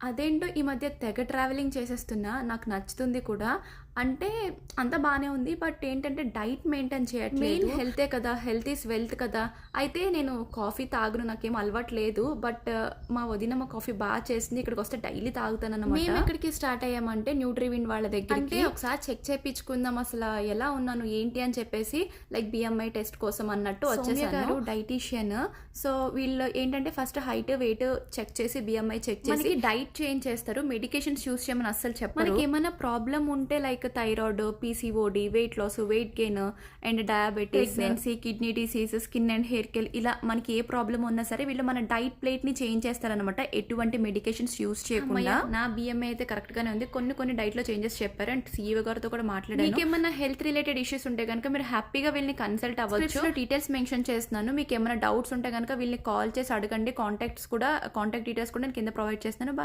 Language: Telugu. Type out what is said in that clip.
అదేంటో ఈ మధ్య తెగ ట్రావెలింగ్ చేసేస్తున్నా. నాకు నచ్చుతుంది కూడా. అంటే అంతా బానే ఉంది. బట్ ఏంటంటే డైట్ మెయింటైన్ చేయట్లేదు. మెయిన్ హెల్తే కదా! హెల్త్ ఈజ్ వెల్త్ కదా! అయితే నేను కాఫీ తాగను. నాకేం అలవాటు లేదు. బట్ మా వదినమ్మ కాఫీ చేసింది. ఇక్కడికొస్తే డైలీ తాగుతాననమాట. మేమెక్కడికి స్టార్ట్ అయ్యామంటే న్యూట్రివిన్ వాళ్ళ దగ్గరికి. అంటే ఒకసారి చెక్ చేపించుకుందాం అసల ఎలా ఉన్నాను, ఏంటి అని చెప్పేసి లైక్ BMI టెస్ట్ కోసం అన్నట్టు వచ్చేసాను. గారు డైటీషియన్. సో వీళ్ళు ఏంటంటే ఫస్ట్ హైట్, వెయిట్ చెక్ చేసి BMI చెక్ చేసి మనకి డైట్ చేంజ్ చేస్తారు. మెడికేషన్స్ యూజ్ చేయమని అస్సలు చెప్పరు. మనకి ఏమైనా ప్రాబ్లం ఉంటే like thyroid, PCOD, weight loss, weight gain and diabetes, pregnancy, kidney disease, skin and hair care, ఇలా మనకి ఏ ప్రాబ్లం ఉన్నా సరే వీళ్ళు మన డైట్ ప్లేట్ ని చేంజ్ చేస్తారనమాట. ఎటువంటి మెడికేషన్స్ యూజ్ చేయకుండా. నా BMI అయితే కరెక్ట్ గానే ఉంది. కొన్ని డైట్ లో చేంజెస్ చెప్పారు అండ్ CEO గారితో కూడా మాట్లాడాను. మీకు ఏమైనా హెల్త్ రిలేటెడ్ ఇష్యూస్ ఉంటే కనుక మీరు హ్యాపీగా వీళ్ళని కన్సల్ట్ అవ్వచ్చు. డీటెయిల్స్ మెన్షన్ చేస్తున్నాను. మీకు ఏమైనా డౌట్స్ ఉంటే కనుక వీళ్ళని కాల్ చేసి అడగండి. కాంటాక్ట్ డీటెయిల్స్ కూడా నేను కింద ప్రొవైడ్ చేస్తున్నాను.